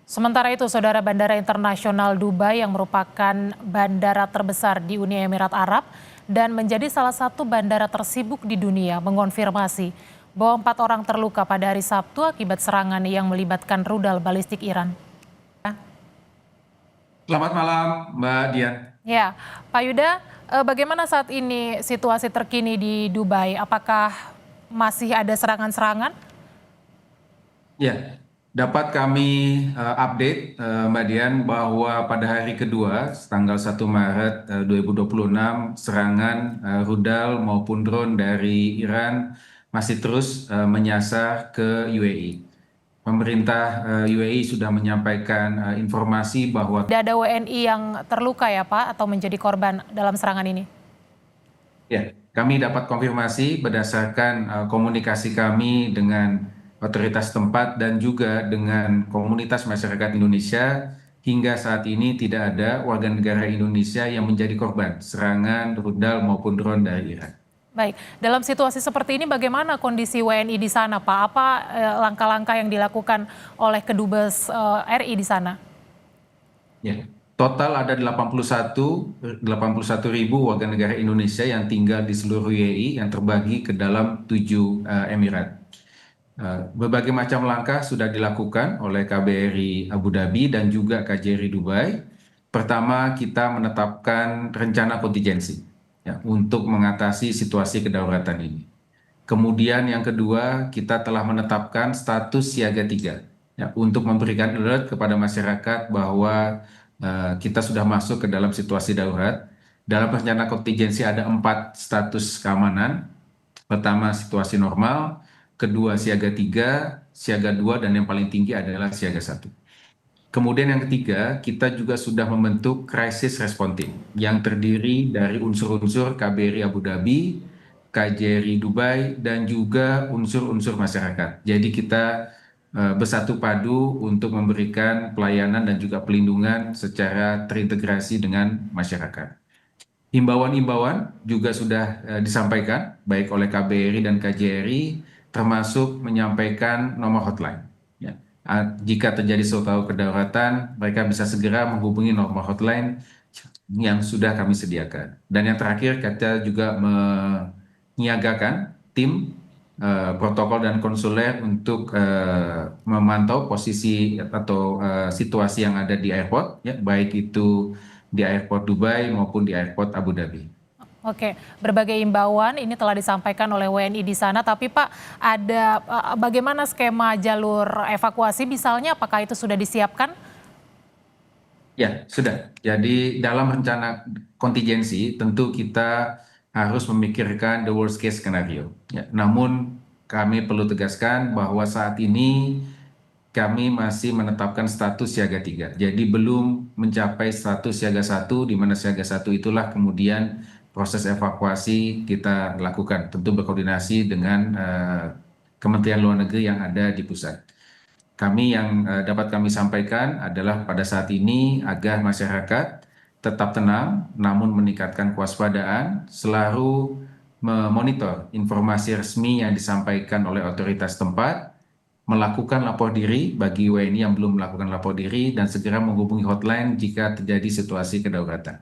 Sementara itu, Saudara, Bandara Internasional Dubai yang merupakan bandara terbesar di Uni Emirat Arab dan menjadi salah satu bandara tersibuk di dunia mengonfirmasi bahwa 4 orang terluka pada hari Sabtu akibat serangan yang melibatkan rudal balistik Iran. Selamat malam, Mbak Dian. Ya, Pak Yuda, bagaimana saat ini situasi terkini di Dubai? Apakah masih ada serangan-serangan? Ya, dapat kami update, Mbak Dian, bahwa pada hari kedua, tanggal 1 Maret 2026, serangan rudal maupun drone dari Iran masih terus menyasar ke UAE. Pemerintah UAE sudah menyampaikan informasi bahwa Tidak ada WNI yang terluka ya Pak, atau menjadi korban dalam serangan ini? ya, kami dapat konfirmasi berdasarkan komunikasi kami dengan otoritas tempat dan juga dengan komunitas masyarakat Indonesia. Hingga saat ini tidak ada warga negara Indonesia yang menjadi korban serangan rudal maupun drone dari Iran. Baik, dalam situasi seperti ini bagaimana kondisi WNI di sana Pak? Apa langkah-langkah yang dilakukan oleh Kedubes RI di sana? Ya, total ada 81 ribu warga negara Indonesia yang tinggal di seluruh UAE yang terbagi ke dalam 7 emirat. Berbagai macam langkah sudah dilakukan oleh KBRI Abu Dhabi dan juga KJRI Dubai. Pertama, kita menetapkan rencana kontingensi ya, untuk mengatasi situasi kedaruratan ini. Kemudian yang kedua, kita telah menetapkan status siaga 3 ya, untuk memberikan alert kepada masyarakat bahwa kita sudah masuk ke dalam situasi darurat. Dalam rencana kontingensi ada 4 status keamanan. Pertama, situasi normal. Kedua, siaga 3, siaga 2, dan yang paling tinggi adalah siaga 1. Kemudian yang ketiga, kita juga sudah membentuk crisis response team yang terdiri dari unsur-unsur KBRI Abu Dhabi, KJRI Dubai, dan juga unsur-unsur masyarakat. Jadi kita bersatu padu untuk memberikan pelayanan dan juga pelindungan secara terintegrasi dengan masyarakat. Himbauan-himbauan juga sudah disampaikan baik oleh KBRI dan KJRI, termasuk menyampaikan nomor hotline. Ya. Jika terjadi suatu kedaruratan, mereka bisa segera menghubungi nomor hotline yang sudah kami sediakan. Dan yang terakhir, kita juga menyiagakan tim protokol dan konsuler untuk memantau posisi atau situasi yang ada di airport, ya, baik itu di airport Dubai maupun di airport Abu Dhabi. Oke, berbagai imbauan ini telah disampaikan oleh WNI di sana, tapi Pak, ada bagaimana skema jalur evakuasi misalnya, apakah itu sudah disiapkan? Ya, sudah. Jadi dalam rencana kontingensi tentu kita harus memikirkan the worst case scenario. Ya, namun kami perlu tegaskan bahwa saat ini kami masih menetapkan status siaga 3. Jadi belum mencapai status siaga 1, di mana siaga 1 itulah kemudian proses evakuasi kita lakukan. Tentu berkoordinasi dengan Kementerian Luar Negeri yang ada di pusat. Kami yang dapat kami sampaikan adalah pada saat ini agar masyarakat tetap tenang, namun meningkatkan kewaspadaan, selalu memonitor informasi resmi yang disampaikan oleh otoritas tempat, melakukan lapor diri bagi WNI yang belum melakukan lapor diri, dan segera menghubungi hotline jika terjadi situasi kedaruratan.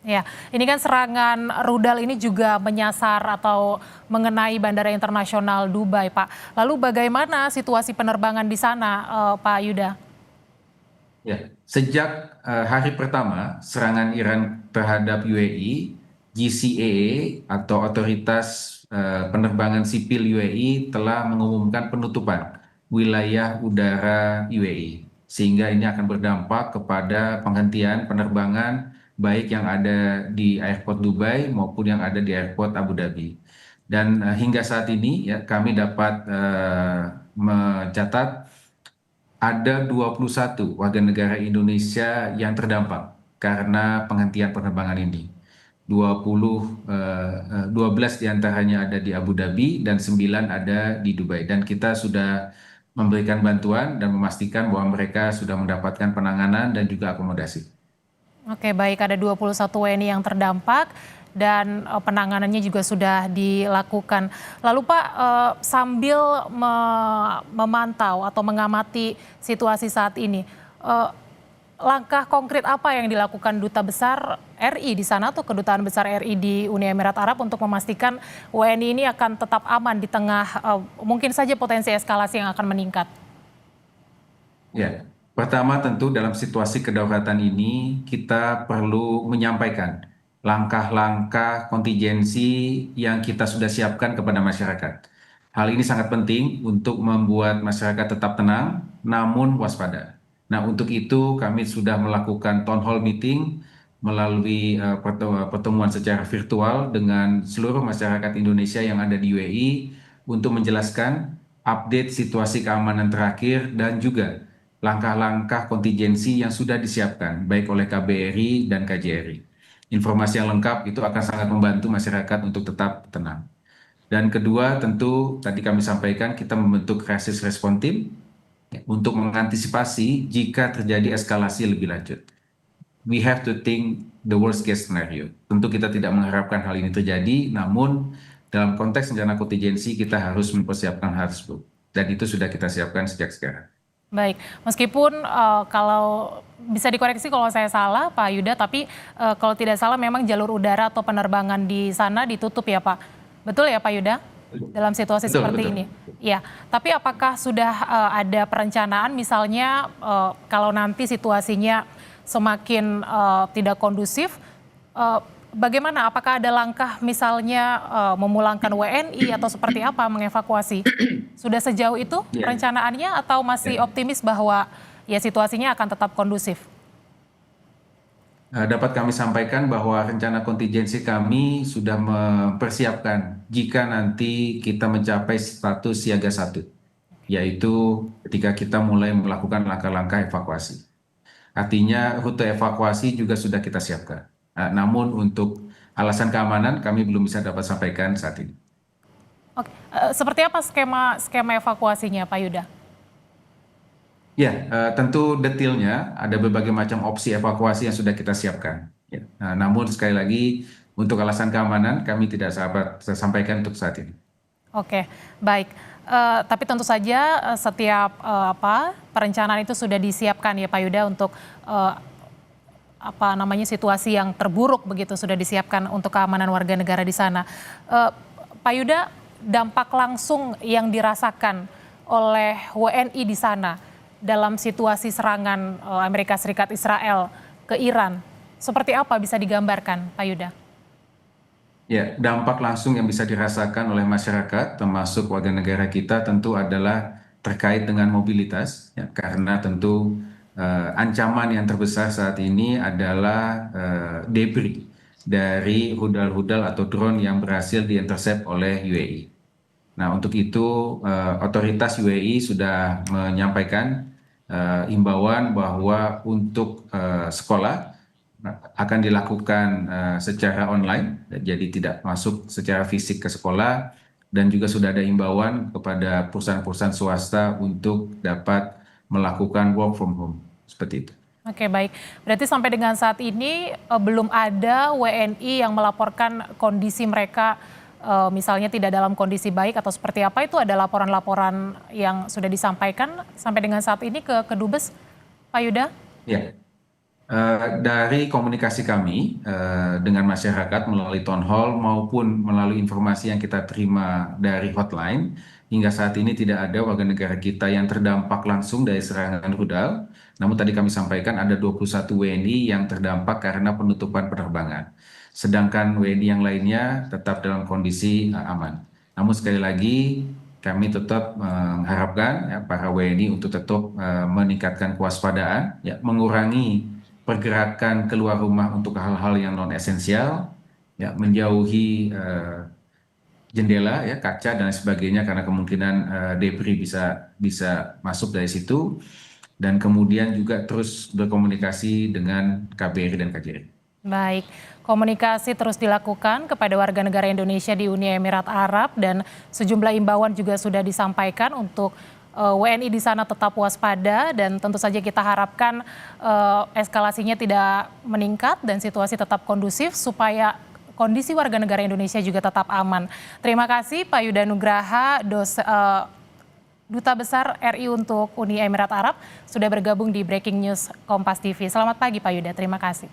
Ya, ini kan serangan rudal ini juga menyasar atau mengenai Bandara Internasional Dubai, Pak. Lalu bagaimana situasi penerbangan di sana, Pak Yuda? Ya, sejak hari pertama serangan Iran terhadap UAE, GCAA atau Otoritas Penerbangan Sipil UAE telah mengumumkan penutupan wilayah udara UAE, sehingga ini akan berdampak kepada penghentian penerbangan baik yang ada di airport Dubai maupun yang ada di airport Abu Dhabi. Dan hingga saat ini ya kami dapat mencatat ada 21 warga negara Indonesia yang terdampak karena penghentian penerbangan ini. 12 diantaranya ada di Abu Dhabi dan 9 ada di Dubai. Dan kita sudah memberikan bantuan dan memastikan bahwa mereka sudah mendapatkan penanganan dan juga akomodasi. Oke, baik, ada 21 WNI yang terdampak dan penanganannya juga sudah dilakukan. Lalu Pak, sambil memantau atau mengamati situasi saat ini, langkah konkret apa yang dilakukan Duta Besar RI di sana atau Kedutaan Besar RI di Uni Emirat Arab untuk memastikan WNI ini akan tetap aman di tengah mungkin saja potensi eskalasi yang akan meningkat? Ya, pertama tentu dalam situasi kedaulatan ini kita perlu menyampaikan langkah-langkah kontingensi yang kita sudah siapkan kepada masyarakat. Hal ini sangat penting untuk membuat masyarakat tetap tenang, namun waspada. Nah, untuk itu kami sudah melakukan town hall meeting melalui pertemuan secara virtual dengan seluruh masyarakat Indonesia yang ada di UAE untuk menjelaskan update situasi keamanan terakhir dan juga langkah-langkah kontingensi yang sudah disiapkan baik oleh KBRI dan KJRI. Informasi yang lengkap itu akan sangat membantu masyarakat untuk tetap tenang. Dan kedua, tentu tadi kami sampaikan kita membentuk crisis response team untuk mengantisipasi jika terjadi eskalasi lebih lanjut. We have to think the worst case scenario. Tentu kita tidak mengharapkan hal ini terjadi, namun dalam konteks rencana kontingensi kita harus mempersiapkan hal tersebut. Dan itu sudah kita siapkan sejak sekarang. Baik, meskipun kalau bisa dikoreksi kalau saya salah Pak Yuda, tapi kalau tidak salah memang jalur udara atau penerbangan di sana ditutup ya Pak. Betul ya Pak Yuda? Dalam situasi seperti ini. Ya, tapi apakah sudah ada perencanaan misalnya kalau nanti situasinya semakin tidak kondusif, bagaimana? Apakah ada langkah misalnya memulangkan WNI atau seperti apa mengevakuasi? Sudah sejauh itu perencanaannya atau masih optimis bahwa ya situasinya akan tetap kondusif? Dapat kami sampaikan bahwa rencana kontingensi kami sudah mempersiapkan jika nanti kita mencapai status siaga 1, yaitu ketika kita mulai melakukan langkah-langkah evakuasi. Artinya rute evakuasi juga sudah kita siapkan. Namun untuk alasan keamanan kami belum bisa dapat sampaikan saat ini. Oke, seperti apa skema evakuasinya Pak Yuda? Ya, tentu detailnya ada berbagai macam opsi evakuasi yang sudah kita siapkan. Ya. Namun sekali lagi untuk alasan keamanan kami tidak saya sampaikan untuk saat ini. Oke, baik. Tapi tentu saja setiap perencanaan itu sudah disiapkan ya Pak Yuda untuk situasi yang terburuk begitu sudah disiapkan untuk keamanan warga negara di sana. Pak Yuda, dampak langsung yang dirasakan oleh WNI di sana dalam situasi serangan Amerika Serikat Israel ke Iran, seperti apa bisa digambarkan Pak Yuda? Ya, dampak langsung yang bisa dirasakan oleh masyarakat termasuk warga negara kita tentu adalah terkait dengan mobilitas, ya, karena tentu ancaman yang terbesar saat ini adalah debris dari rudal-rudal atau drone yang berhasil diintercept oleh UAE. Nah, untuk itu otoritas UAE sudah menyampaikan imbauan bahwa untuk sekolah akan dilakukan secara online, jadi tidak masuk secara fisik ke sekolah, dan juga sudah ada imbauan kepada perusahaan-perusahaan swasta untuk dapat melakukan work from home, seperti itu. Oke, baik. Berarti sampai dengan saat ini belum ada WNI yang melaporkan kondisi mereka misalnya tidak dalam kondisi baik atau seperti apa, itu ada laporan-laporan yang sudah disampaikan sampai dengan saat ini ke Kedubes, Pak Yuda? Ya, dari komunikasi kami dengan masyarakat melalui town hall maupun melalui informasi yang kita terima dari hotline, hingga saat ini tidak ada warga negara kita yang terdampak langsung dari serangan rudal. Namun tadi kami sampaikan ada 21 WNI yang terdampak karena penutupan penerbangan. Sedangkan WNI yang lainnya tetap dalam kondisi aman. Namun sekali lagi kami tetap mengharapkan ya, para WNI untuk tetap meningkatkan kewaspadaan, ya, mengurangi pergerakan keluar rumah untuk hal-hal yang non esensial, ya, menjauhi jendela, ya, kaca dan sebagainya karena kemungkinan debris bisa masuk dari situ, dan kemudian juga terus berkomunikasi dengan KBRI dan KJRI. Baik, komunikasi terus dilakukan kepada warga negara Indonesia di Uni Emirat Arab dan sejumlah imbauan juga sudah disampaikan untuk WNI di sana tetap waspada, dan tentu saja kita harapkan eskalasinya tidak meningkat dan situasi tetap kondusif supaya kondisi warga negara Indonesia juga tetap aman. Terima kasih Pak Yuda Nugraha, Duta Besar RI untuk Uni Emirat Arab, sudah bergabung di Breaking News Kompas TV. Selamat pagi Pak Yuda, terima kasih.